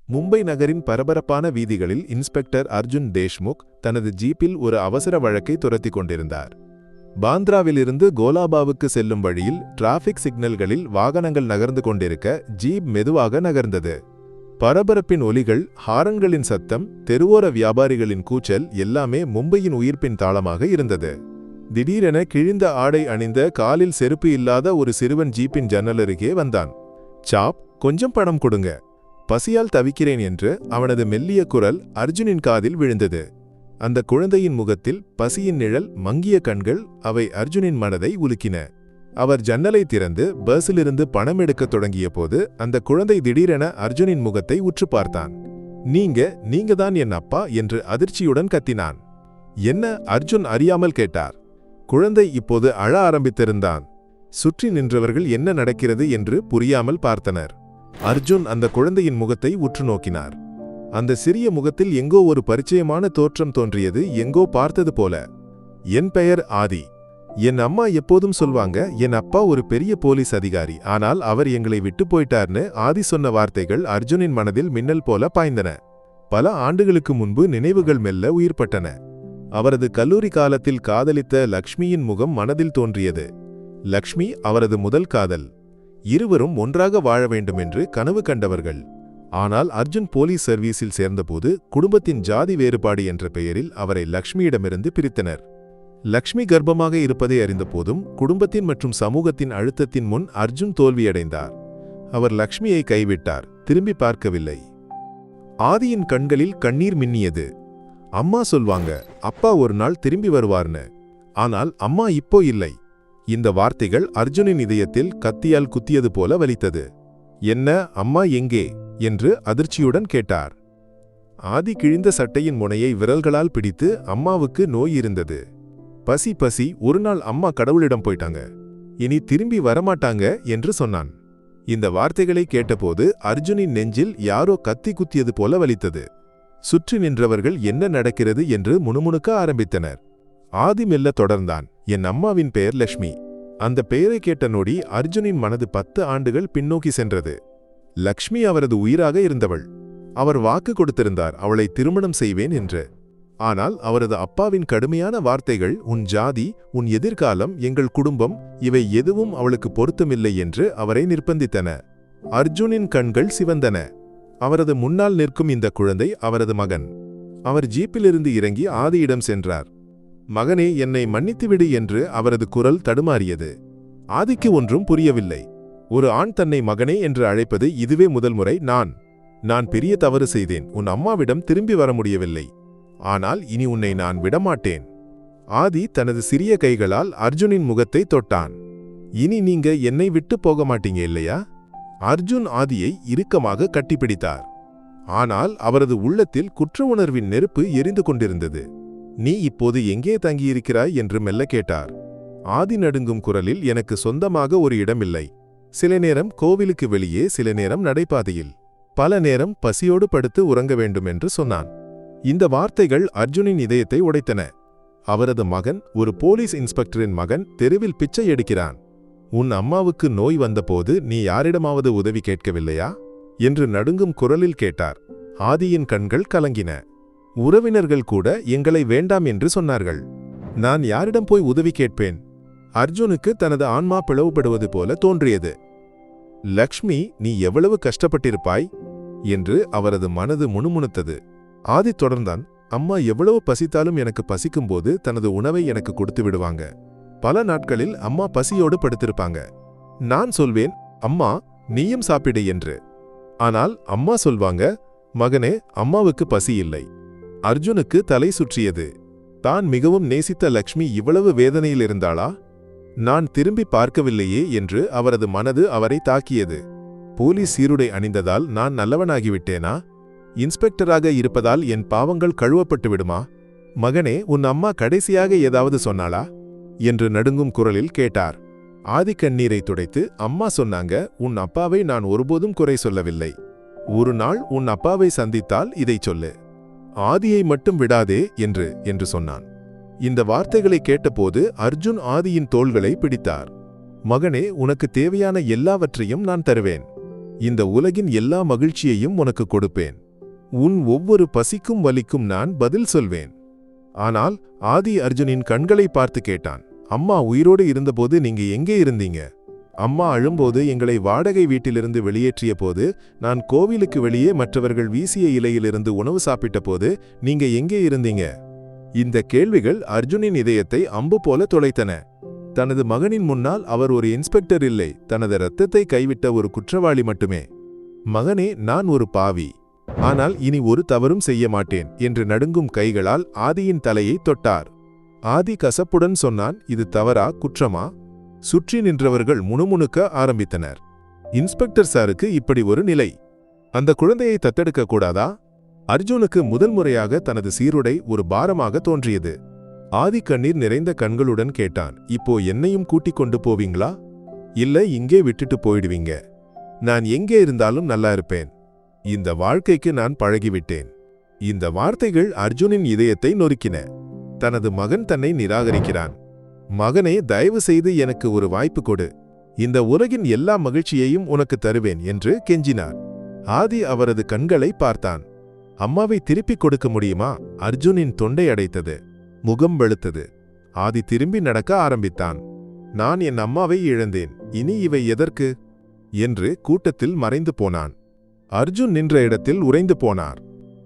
மும்பை நகரின் பரபரப்பான வீதிகளில் இன்ஸ்பெக்டர் அர்ஜுன் தேஷ்முக் தனது ஜீப்பில் ஒரு அவசர வழக்கை துரத்திக் கொண்டிருந்தார். பாந்த்ராவிலிருந்து கோலாபாவுக்கு செல்லும் வழியில் டிராஃபிக் சிக்னல்களில் வாகனங்கள் நகர்ந்து கொண்டிருக்க ஜீப் மெதுவாக நகர்ந்தது. பரபரப்பின் ஒலிகள், ஹாரன்களின் சத்தம், தெருவோர வியாபாரிகளின் கூச்சல் எல்லாமே மும்பையின் உயிர்ப்பின் தாளமாக இருந்தது. திடீரென கிழிந்த ஆடை அணிந்த, காலில் செருப்பு இல்லாத ஒரு சிறுவன் ஜீப்பின் ஜன்னலருகே வந்தான். சாப், கொஞ்சம் பணம் கொடுங்க, பசியால் தவிக்கிறேன் என்று அவனது மெல்லிய குரல் அர்ஜுனின் காதில் விழுந்தது. அந்த குழந்தையின் முகத்தில் பசியின் நிழல், மங்கிய கண்கள், அவை அர்ஜுனின் மனதை உலுக்கின. அவர் ஜன்னலை திறந்து பஸ்ஸிலிருந்து பணம் எடுக்கத் தொடங்கிய போது அந்த குழந்தை திடீரென அர்ஜுனின் முகத்தை உற்று பார்த்தான். நீங்க தான் என் அப்பா என்று அதிர்ச்சியுடன் கத்தினான். என்ன? அர்ஜுன் அறியாமல் கேட்டார். குழந்தை இப்போது அழ ஆரம்பித்திருந்தான். சுற்றி நின்றவர்கள் என்ன நடக்கிறது என்று புரியாமல் பார்த்தனர். அர்ஜுன் அந்த குழந்தையின் முகத்தை உற்று நோக்கினார். அந்த சிறிய முகத்தில் எங்கோ ஒரு பரிச்சயமான தோற்றம் தோன்றியது, எங்கோ பார்த்தது போல. என் பெயர் ஆதி. என் அம்மா எப்போதும் சொல்வாங்க, என் அப்பா ஒரு பெரிய போலீஸ் அதிகாரி, ஆனால் அவர் எங்களை விட்டு போயிட்டார்னு. ஆதி சொன்ன வார்த்தைகள் அர்ஜுனின் மனதில் மின்னல் போல பாய்ந்தன. பல ஆண்டுகளுக்கு முன்பு நினைவுகள் மெல்ல உயிர்பட்டன. அவரது கல்லூரி காலத்தில் காதலித்த லக்ஷ்மியின் முகம் மனதில் தோன்றியது. லக்ஷ்மி அவரது முதல் காதல். இருவரும் ஒன்றாக வாழ வேண்டுமென்று கனவு கண்டவர்கள். ஆனால் அர்ஜுன் போலீஸ் சர்வீஸில் சேர்ந்தபோது குடும்பத்தின் ஜாதி வேறுபாடு என்ற பெயரில் அவரை லக்ஷ்மியிடமிருந்து பிரித்தனர். லக்ஷ்மி கர்ப்பமாக இருப்பதை அறிந்த போதும் குடும்பத்தின் மற்றும் சமூகத்தின் அழுத்தத்தின் முன் அர்ஜுன் தோல்வியடைந்தார். அவர் லக்ஷ்மியை கைவிட்டார், திரும்பி பார்க்கவில்லை. ஆதியின் கண்களில் கண்ணீர் மின்னியது. அம்மா சொல்வாங்க, அப்பா ஒரு நாள் திரும்பி வருவார்னு. ஆனால் அம்மா இப்போ இல்லை. இந்த வார்த்தைகள் அர்ஜுனின் இதயத்தில் கத்தியால் குத்தியது போல வலித்தது. என்ன, அம்மா எங்கே என்று அதிர்ச்சியுடன் கேட்டார். ஆதி கிழிந்த சட்டையின் முனையை விரல்களால் பிடித்து, அம்மாவுக்கு நோய் இருந்தது. பசி, ஒரு நாள் அம்மா கடவுளிடம் போயிட்டாங்க, இனி திரும்பி வரமாட்டாங்க என்று சொன்னான். இந்த வார்த்தைகளை கேட்டபோது அர்ஜுனின் நெஞ்சில் யாரோ கத்தி குத்தியது போல வலித்தது. சுற்றி நின்றவர்கள் என்ன நடக்கிறது என்று முணுமுணுக்க ஆரம்பித்தனர். ஆதி மெல்ல தொடர்ந்தான், என் அம்மாவின் பெயர் லக்ஷ்மி. அந்த பெயரை கேட்ட நொடி அர்ஜுனின் மனது 10 ஆண்டுகள் பின்னோக்கி சென்றது. லக்ஷ்மி அவரது உயிராக இருந்தவள். அவர் வாக்கு கொடுத்திருந்தார், அவளை திருமணம் செய்வேன் என்று. ஆனால் அவரது அப்பாவின் கடுமையான வார்த்தைகள், உன் ஜாதி, உன் எதிர்காலம், எங்கள் குடும்பம், இவை எதுவும் அவளுக்கு பொருத்தமில்லை என்று அவரை நிர்பந்தித்தன. அர்ஜுனின் கண்கள் சிவந்தன. அவரது முன்னால் நிற்கும் இந்த குழந்தை அவரது மகன். அவர் ஜீப்பிலிருந்து இறங்கி ஆதியிடம் சென்றார். மகனே, என்னை மன்னித்துவிடு என்று அவரது குரல் தடுமாறியது. ஆதிக்கு ஒன்றும் புரியவில்லை. ஒரு ஆண் தன்னை மகனே என்று அழைப்பது இதுவே முதல் முறை. நான் பெரிய தவறு செய்தேன், உன் அம்மாவிடம் திரும்பி வர முடியவில்லை. ஆனால் இனி உன்னை நான் விடமாட்டேன். ஆதி தனது சிறிய கைகளால் அர்ஜுனின் முகத்தை தொட்டான். இனி நீங்க என்னை விட்டு போக மாட்டீங்க இல்லையா? அர்ஜுன் ஆதியை இறுக்கமாக கட்டிப்பிடித்தார். ஆனால் அவரது உள்ளத்தில் குற்ற உணர்வின் நெருப்பு எரிந்து கொண்டிருந்தது. நீ இப்போது எங்கே தங்கியிருக்கிறாய் என்று மெல்ல கேட்டார். ஆதி நடுங்கும் குரலில், எனக்கு சொந்தமாக ஒரு இடமில்லை. சில நேரம் கோவிலுக்கு வெளியே, சில நேரம் நடைபாதையில், பல நேரம் பசியோடு படுத்து உறங்க வேண்டும் என்று சொன்னான். இந்த வார்த்தைகள் அர்ஜுனின் இதயத்தை உடைத்தன. அவரது மகன், ஒரு போலீஸ் இன்ஸ்பெக்டரின் மகன், தெருவில் பிச்சை எடுக்கிறான். உன் அம்மாவுக்கு நோய் வந்தபோது நீ யாரிடமாவது உதவி கேட்கவில்லையா என்று நடுங்கும் குரலில் கேட்டார். ஆதியின் கண்கள் கலங்கின. உறவினர்கள் கூட எங்களை வேண்டாம் என்று சொன்னார்கள். நான் யாரிடம் போய் உதவி கேட்பேன்? அர்ஜுனுக்கு தனது ஆன்மா பிளவுபடுவது போல தோன்றியது. லக்ஷ்மி, நீ எவ்வளவு கஷ்டப்பட்டிருப்பாய் என்று அவரது மனது முணுமுணுத்தது. ஆதி தொடர்ந்தான், அம்மா எவ்வளவு பசித்தாலும் எனக்கு பசிக்கும்போது தனது உணவை எனக்கு கொடுத்து விடுவாங்க. பல நாட்களில் அம்மா பசியோடு படுத்திருப்பாங்க. நான் சொல்வேன், அம்மா நீயும் சாப்பிடு என்று. ஆனால் அம்மா சொல்வாங்க, மகனே, அம்மாவுக்கு பசி இல்லை. அர்ஜுனுக்கு தலை சுற்றியது. தான் மிகவும் நேசித்த லக்ஷ்மி இவ்வளவு வேதனையில் இருந்தாளா? நான் திரும்பி பார்க்கவில்லையே என்று அவரது மனது அவரை தாக்கியது. போலீஸ் சீருடை அணிந்ததால் நான் நல்லவனாகிவிட்டேனா? இன்ஸ்பெக்டராக இருப்பதால் என் பாவங்கள் கழுவப்பட்டு விடுமா? மகனே, உன் அம்மா கடைசியாக ஏதாவது சொன்னாளா என்று நடுங்கும் குரலில் கேட்டார். ஆதி கண்ணீரை துடைத்து, அம்மா சொன்னாங்க, உன் அப்பாவை நான் ஒருபோதும் குறை சொல்லவில்லை. ஒரு நாள் உன் அப்பாவை சந்தித்தால் இதை சொல்லு. ஆதியை மட்டும் விடாதே என்று சொன்னான். இந்த வார்த்தைகளை கேட்டபோது அர்ஜுன் ஆதியின் தோள்களை பிடித்தார். மகனே, உனக்கு தேவையான எல்லாவற்றையும் நான் தருவேன். இந்த உலகின் எல்லா மகிழ்ச்சியையும் உனக்கு கொடுப்பேன். உன் ஒவ்வொரு பசிக்கும் வலிக்கும் நான் பதில் சொல்வேன். ஆனால் ஆதி அர்ஜுனின் கண்களை பார்த்து கேட்டான், அம்மா உயிரோடு இருந்தபோது நீங்க எங்கே இருந்தீங்க? அம்மா அழும்போது எங்களை வாடகை வீட்டிலிருந்து வெளியேற்றிய போது, நான் கோவிலுக்கு வெளியே மற்றவர்கள் வீசிய இலையிலிருந்து உணவு சாப்பிட்ட போது நீங்க எங்கே இருந்தீங்க? இந்த கேள்விகள் அர்ஜுனின் இதயத்தை அம்பு போல துளைத்தன. தனது மகனின் முன்னால் அவர் ஒரு இன்ஸ்பெக்டர் இல்லை, தனது இரத்தத்தை கைவிட்ட ஒரு குற்றவாளி மட்டுமே. மகனே, நான் ஒரு பாவி, ஆனால் இனி ஒரு தவறும் செய்ய மாட்டேன் என்று நடுங்கும் கைகளால் ஆதியின் தலையை தொட்டார். ஆதி கசப்புடன் சொன்னான், இது தவறா, குற்றமா? சுற்றி நின்றவர்கள் முணுமுணுக்க ஆரம்பித்தனர். இன்ஸ்பெக்டர் சாருக்கு இப்படி ஒரு நிலை. அந்த குழந்தையை தத்தெடுக்க கூடாதா? அர்ஜுனுக்கு முதல் முறையாக தனது சீருடை ஒரு பாரமாக தோன்றியது. ஆதி கண்ணீர் நிறைந்த கண்களுடன் கேட்டான், இப்போ என்னையும் கூட்டிக் கொண்டு போவீங்களா? இல்ல இங்கே விட்டுட்டு போயிடுவீங்க. நான் எங்கே இருந்தாலும் நல்லா இருப்பேன். இந்த வாழ்க்கைக்கு நான் பழகிவிட்டேன். இந்த வார்த்தைகள் அர்ஜுனின் இதயத்தை நொறுக்கின. தனது மகன் தன்னை நிராகரிக்கிறான். மகனே, தயவு செய்து எனக்கு ஒரு வாய்ப்பு கொடு. இந்த உலகின் எல்லா மகிழ்ச்சியையும் உனக்கு தருவேன் என்று கெஞ்சினார். ஆதி அவரது கண்களை பார்த்தான். அம்மாவை திருப்பிக் கொடுக்க முடியுமா? அர்ஜுனின் தொண்டை அடைத்தது. முகம் வெளுத்தது. ஆதி திரும்பி நடக்க ஆரம்பித்தான். நான் என் அம்மாவை இழந்தேன், இனி இவை எதற்கு என்று கூட்டத்தில் மறைந்து போனான். அர்ஜுன் நின்ற இடத்தில் உறைந்து போனார்.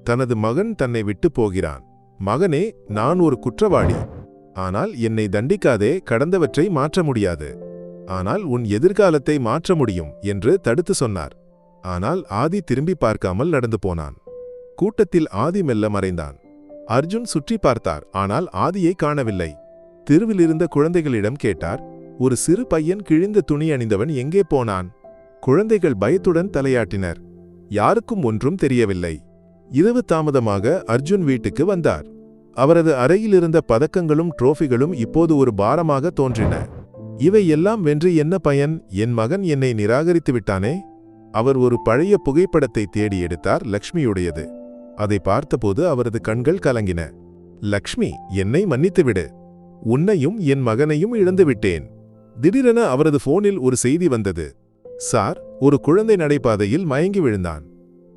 தனது மகன் தன்னை விட்டு போகிறான். மகனே, நான் ஒரு குற்றவாளி. ஆனால் என்னை தண்டிக்காதே, கடந்தவற்றை மாற்ற முடியாது. ஆனால் உன் எதிர்காலத்தை மாற்ற முடியும் என்று தடுத்து சொன்னார். ஆனால் ஆதி திரும்பி பார்க்காமல் நடந்து போனான். கூட்டத்தில் ஆதி மெல்ல மறைந்தான். அர்ஜுன் சுற்றி பார்த்தார், ஆனால் ஆதியை காணவில்லை. தெருவிலிருந்த குழந்தைகளிடம் கேட்டார், ஒரு சிறு பையன் கிழிந்த துணி அணிந்தவன் எங்கே போனான்? குழந்தைகள் பயத்துடன் தலையாட்டினர். யாருக்கும் ஒன்றும் தெரியவில்லை. இரவு தாமதமாக அர்ஜுன் வீட்டுக்கு வந்தார். அவரது அறையிலிருந்த பதக்கங்களும் ட்ரோஃபிகளும் இப்போது ஒரு பாரமாக தோன்றின. இவை எல்லாம் வென்று என்ன பயன்? என் மகன் என்னை நிராகரித்து விட்டானே. அவர் ஒரு பழைய புகைப்படத்தை தேடி எடுத்தார், லக்ஷ்மியுடையது. அதை பார்த்தபோது அவரது கண்கள் கலங்கின. லக்ஷ்மி, என்னை மன்னித்துவிடு. உன்னையும் என் மகனையும் இழந்துவிட்டேன். திடீரென அவரது போனில் ஒரு செய்தி வந்தது. சார், ஒரு குழந்தை நடைபாதையில் மயங்கி விழுந்தான்.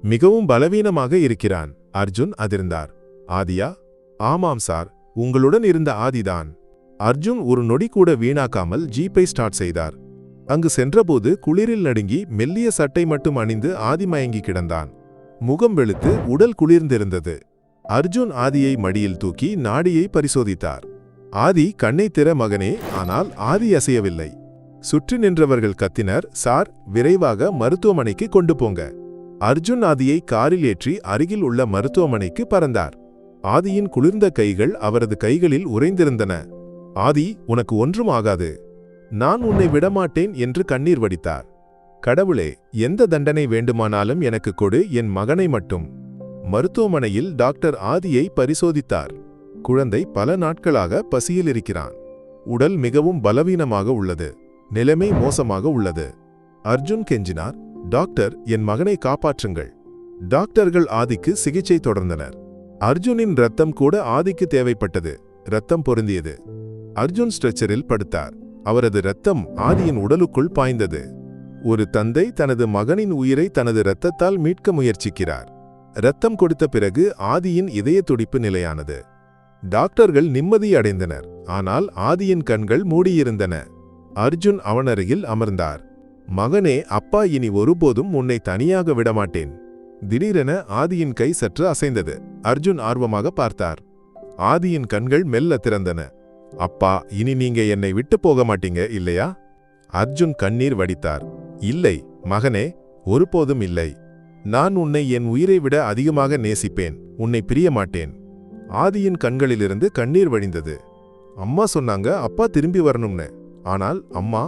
மிகவும் பலவீனமாக இருக்கிறான். அர்ஜுன் அதிர்ந்தார். ஆதியா? ஆமாம் சார், உங்களுடன் இருந்த ஆதிதான். அர்ஜுன் ஒரு நொடி கூட வீணாக்காமல் ஜீப்பை ஸ்டார்ட் செய்தார். அங்கு சென்றபோது குளிரில் நடுங்கி மெல்லிய சட்டை மட்டும் அணிந்து ஆதி மயங்கி கிடந்தான். முகம் வெளுத்து உடல் குளிர்ந்திருந்தது. அர்ஜுன் ஆதியை மடியில் தூக்கி நாடியை பரிசோதித்தார். ஆதி கண்ணை திற மகனே. ஆனால் ஆதி அசையவில்லை. சுற்றி நின்றவர்கள் கத்தினர், சார், விரைவாக மருத்துவமனைக்கு கொண்டு போங்க. அர்ஜுன் ஆதியை காரில் ஏற்றி அருகில் உள்ள மருத்துவமனைக்கு பறந்தார். ஆதியின் குளிர்ந்த கைகள் அவரது கைகளில் உறைந்திருந்தன. ஆதி, உனக்கு ஒன்றும் ஆகாது. நான் உன்னை விடமாட்டேன் என்று கண்ணீர் வடித்தார். கடவுளே, எந்த தண்டனை வேண்டுமானாலும் எனக்கு கொடு, என் மகனை மட்டும். மருத்துவமனையில் டாக்டர் ஆதியை பரிசோதித்தார். குழந்தை பல நாட்களாக பசியில் இருக்கிறான். உடல் மிகவும் பலவீனமாக உள்ளது. நிலைமை மோசமாக உள்ளது. அர்ஜுன் கெஞ்சினார், டாக்டர், என் மகனை காப்பாற்றுங்கள். டாக்டர்கள் ஆதிக்கு சிகிச்சை தொடர்ந்தனர். அர்ஜுனின் இரத்தம் கூட ஆதிக்கு தேவைப்பட்டது. இரத்தம் பொருந்தியது. அர்ஜுன் ஸ்ட்ரெச்சரில் படுத்தார். அவரது இரத்தம் ஆதியின் உடலுக்குள் பாய்ந்தது. ஒரு தந்தை தனது மகனின் உயிரை தனது இரத்தத்தால் மீட்க முயற்சிக்கிறார். இரத்தம் கொடுத்த பிறகு ஆதியின் இதய துடிப்பு நிலையானது. டாக்டர்கள் நிம்மதி அடைந்தனர். ஆனால் ஆதியின் கண்கள் மூடியிருந்தன. அர்ஜுன் அவனருகில் அமர்ந்தார். மகனே, அப்பா இனி ஒருபோதும் உன்னை தனியாக விடமாட்டேன். திடீரென ஆதியின் கை சற்று அசைந்தது. அர்ஜுன் ஆர்வமாக பார்த்தார். ஆதியின் கண்கள் மெல்ல திறந்தன. அப்பா, இனி நீங்க என்னை விட்டு போக மாட்டீங்க இல்லையா? அர்ஜுன் கண்ணீர் வடித்தார். இல்லை மகனே, ஒருபோதும் இல்லை. நான் உன்னை என் உயிரை விட அதிகமாக நேசிப்பேன். உன்னை பிரிய மாட்டேன். ஆதியின் கண்களிலிருந்து கண்ணீர் வழிந்தது. அம்மா சொன்னாங்க அப்பா திரும்பி வரணும்னு. ஆனால் அம்மா.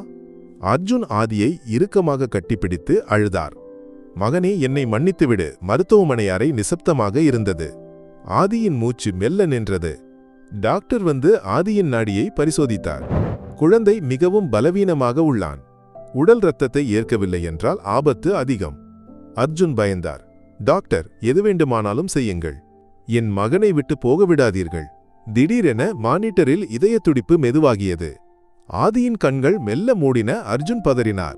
அர்ஜுன் ஆதியை இறுக்கமாக கட்டிப்பிடித்து அழுதார். மகனே, என்னை மன்னித்துவிடு. மருத்துவமனை அறை நிசப்தமாக இருந்தது. ஆதியின் மூச்சு மெல்ல நின்றது. டாக்டர் வந்து ஆதியின் நாடியை பரிசோதித்தார். குழந்தை மிகவும் பலவீனமாக உள்ளான். உடல் இரத்தத்தை ஏற்கவில்லை என்றால் ஆபத்து அதிகம். அர்ஜுன் பயந்தார். டாக்டர், எது வேண்டுமானாலும் செய்யுங்கள். என் மகனை விட்டு போக விடாதீர்கள். திடீரென மானிட்டரில் இதய துடிப்பு மெதுவாகியது. ஆதியின் கண்கள் மெல்ல மூடின. அர்ஜுன் பதறினார்.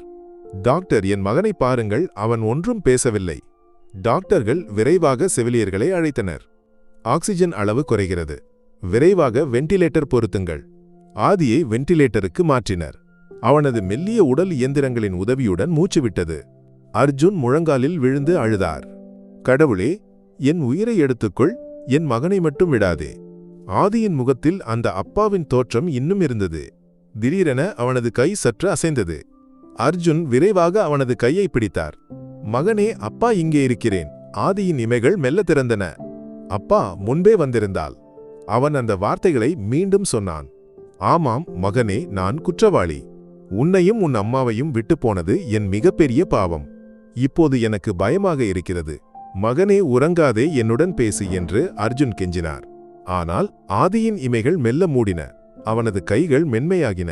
டாக்டர், என் மகனை பாருங்கள், அவன் ஒன்றும் பேசவில்லை. டாக்டர்கள் விரைவாக செவிலியர்களை அழைத்தனர். ஆக்சிஜன் அளவு குறைகிறது, விரைவாக வெண்டிலேட்டர் பொருத்துங்கள். ஆதியை வெண்டிலேட்டருக்கு மாற்றினர். அவனது மெல்லிய உடல் இயந்திரங்களின் உதவியுடன் மூச்சுவிட்டது. அர்ஜுன் முழங்காலில் விழுந்து அழுதார். கடவுளே, என் உயிரை எடுத்துக்கொள், என் மகனை மட்டும் விடாதே. ஆதியின் முகத்தில் அந்த அப்பாவின் தோற்றம் இன்னும் இருந்தது. திடீரென அவனது கை சற்று அசைந்தது. அர்ஜுன் விரைவாக அவனது கையை பிடித்தார். மகனே, அப்பா இங்கே இருக்கிறேன். ஆதியின் இமைகள் மெல்ல திறந்தன. அப்பா முன்பே வந்திருந்தாள். அவன் அந்த வார்த்தைகளை மீண்டும் சொன்னான். ஆமாம் மகனே, நான் குற்றவாளி. உன்னையும் உன் அம்மாவையும் விட்டுப்போனது என் மிகப்பெரிய பாவம். இப்போது எனக்கு பயமாக இருக்கிறது. மகனே, உறங்காதே, என்னுடன் பேசு என்று அர்ஜுன் கெஞ்சினார். ஆனால் ஆதியின் இமைகள் மெல்ல மூடின. அவனது கைகள் மென்மையாகின.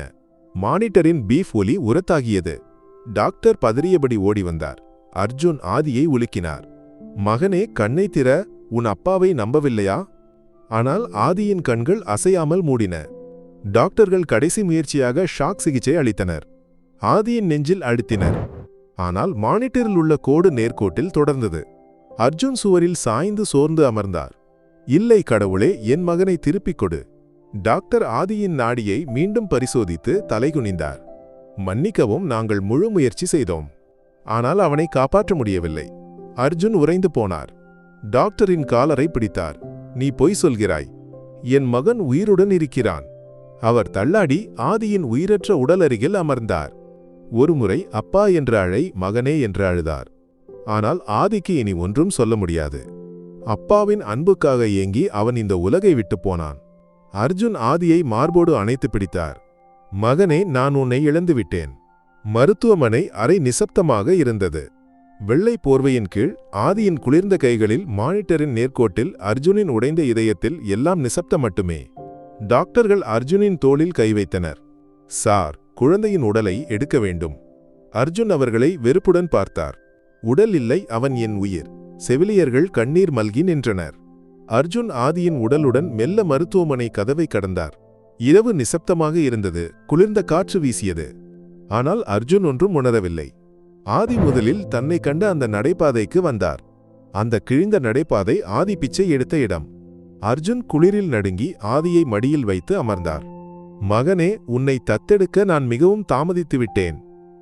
மானிட்டரின் பீஃப் ஒலி உரத்தாகியது. டாக்டர் பதறியபடி ஓடி வந்தார். அர்ஜுன் ஆதியை உலுக்கினார். மகனே, கண்ணை திற, உன் அப்பாவை நம்பவில்லையா? ஆனால் ஆதியின் கண்கள் அசையாமல் மூடின. டாக்டர்கள் கடைசி முயற்சியாக ஷாக் சிகிச்சை அளித்தனர். ஆதியின் நெஞ்சில் அழுத்தினர். ஆனால் மானிட்டரில் உள்ள கோடு நேர்கோட்டில் தொடர்ந்தது. அர்ஜுன் சுவரில் சாய்ந்து சோர்ந்து அமர்ந்தார். இல்லை கடவுளே, என் மகனை திருப்பிக் கொடு. டாக்டர் ஆதியின் நாடியை மீண்டும் பரிசோதித்து தலைகுனிந்தார். மன்னிக்கவும், நாங்கள் முழு முயற்சி செய்தோம். ஆனால் அவனை காப்பாற்ற முடியவில்லை. அர்ஜுன் உறைந்து போனார். டாக்டரின் காலரை பிடித்தார். நீ பொய் சொல்கிறாய். என் மகன் உயிருடன் இருக்கிறான். அவர் தள்ளாடி ஆதியின் உயிரற்ற உடல் அருகில் அமர்ந்தார். ஒருமுறை அப்பா என்று அழை, மகனே என்று அழுதார். ஆனால் ஆதிக்கு இனி ஒன்றும் சொல்ல முடியாது. அப்பாவின் அன்புக்காக ஏங்கி அவன் இந்த உலகை விட்டு போனான். அர்ஜுன் ஆதியை மார்போடு அணைத்து பிடித்தார். மகனே, நான் உன்னை இழந்துவிட்டேன். மருத்துவமனை அரை நிசப்தமாக இருந்தது. வெள்ளை போர்வையின் கீழ் ஆதியின் குளிர்ந்த கைகளில், மானிட்டரின் நேர்கோட்டில், அர்ஜுனின் உடைந்த இதயத்தில் எல்லாம் நிசப்தம் மட்டுமே. டாக்டர்கள் அர்ஜுனின் தோளில் கை வைத்தனர். சார், குழந்தையின் உடலை எடுக்க வேண்டும். அர்ஜுன் அவர்களை வெறுப்புடன் பார்த்தார். உடல் இல்லை, அவன் என் உயிர். செவிலியர்கள் கண்ணீர் மல்கி நின்றனர். அர்ஜுன் ஆதியின் உடலுடன் மெல்ல மருத்துவமனை கதவை கடந்தார். இரவு நிசப்தமாக இருந்தது. குளிர்ந்த காற்று வீசியது. ஆனால் அர்ஜுன் ஒன்றும் உணரவில்லை. ஆதி முதலில் தன்னை கண்ட அந்த நடைபாதைக்கு வந்தார். அந்த கிழிந்த நடைபாதை ஆதி பிச்சை எடுத்த இடம். அர்ஜுன் குளிரில் நடுங்கி ஆதியை மடியில் வைத்து அமர்ந்தார். மகனே, உன்னை தத்தெடுக்க நான் மிகவும் தாமதித்து விட்டேன்.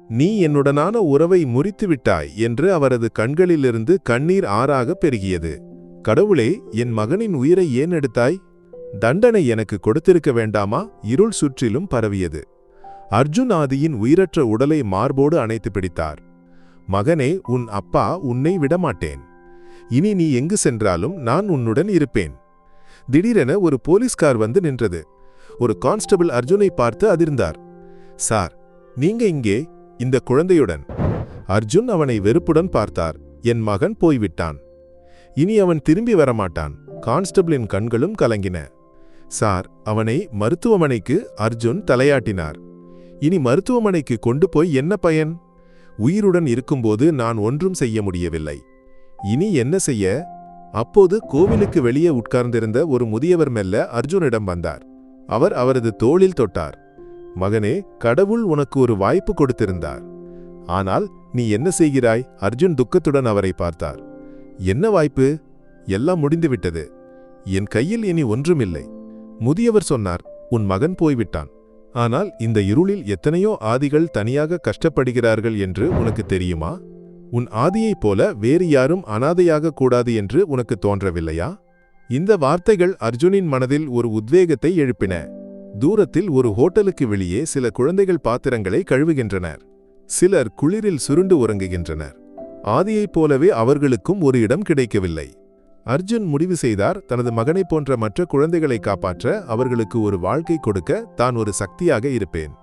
நீ என்னுடனான உறவை முறித்து விட்டாய் என்று அவரது கண்களிலிருந்து கண்ணீர் ஆறாக பெருகியது. கடவுளே, என் மகனின் உயிரை ஏன் எடுத்தாய்? தண்டனை எனக்கு கொடுத்திருக்க வேண்டாமா? இருள் சுற்றிலும் பரவியது. அர்ஜுன் ஆதியின் உயிரற்ற உடலை மார்போடு அணைத்து பிடித்தார். மகனே, உன் அப்பா உன்னை விடமாட்டேன். இனி நீ எங்கு சென்றாலும் நான் உன்னுடன் இருப்பேன். திடீரென ஒரு போலீஸ்கார் வந்து நின்றது. ஒரு கான்ஸ்டபிள் அர்ஜுனை பார்த்து அதிர்ந்தார். சார், நீங்க இங்கே இந்த குழந்தையுடன்? அர்ஜுன் அவனை வெறுப்புடன் பார்த்தார். என் மகன் போய்விட்டான். இனி அவன் திரும்பி வரமாட்டான். கான்ஸ்டபிளின் கண்களும் கலங்கின. சார், அவனை மருத்துவமனைக்கு. அர்ஜுன் தலையாட்டினார். இனி மருத்துவமனைக்கு கொண்டு போய் என்ன பயன்? உயிருடன் இருக்கும்போது நான் ஒன்றும் செய்ய முடியவில்லை. இனி என்ன செய்ய? அப்போது கோவிலுக்கு வெளியே உட்கார்ந்திருந்த ஒரு முதியவர் மெல்ல அர்ஜுனிடம் வந்தார். அவர் அவரது தோளில் தொட்டார். மகனே, கடவுள் உனக்கு ஒரு வாய்ப்பு கொடுத்திருந்தார். ஆனால் நீ என்ன செய்கிறாய்? அர்ஜுன் துக்கத்துடன் அவரை பார்த்தார். என்ன வாய்ப்பு? எல்லாம் முடிந்துவிட்டது. என் கையில் இனி ஒன்றுமில்லை. முதியவர் சொன்னார், உன் மகன் போய்விட்டான். ஆனால் இந்த இருளில் எத்தனையோ ஆதிகள் தனியாக கஷ்டப்படுகிறார்கள் என்று உனக்கு தெரியுமா? உன் ஆதியைப் போல வேறு யாரும் அனாதையாக கூடாது என்று உனக்கு தோன்றவில்லையா? இந்த வார்த்தைகள் அர்ஜுனின் மனதில் ஒரு உத்வேகத்தை எழுப்பின. தூரத்தில் ஒரு ஹோட்டலுக்கு வெளியே சில குழந்தைகள் பாத்திரங்களை கழுவுகின்றனர். சிலர் குளிரில் சுருண்டு உறங்குகின்றனர். ஆதியைப் போலவே அவர்களுக்கும் ஒரு இடம் கிடைக்கவில்லை. அர்ஜுன் முடிவு செய்தார், தனது மகனைப் போன்ற மற்ற குழந்தைகளை காப்பாற்ற, அவர்களுக்கு ஒரு வாழ்க்கை கொடுக்க தான் ஒரு சக்தியாக இருப்பேன்.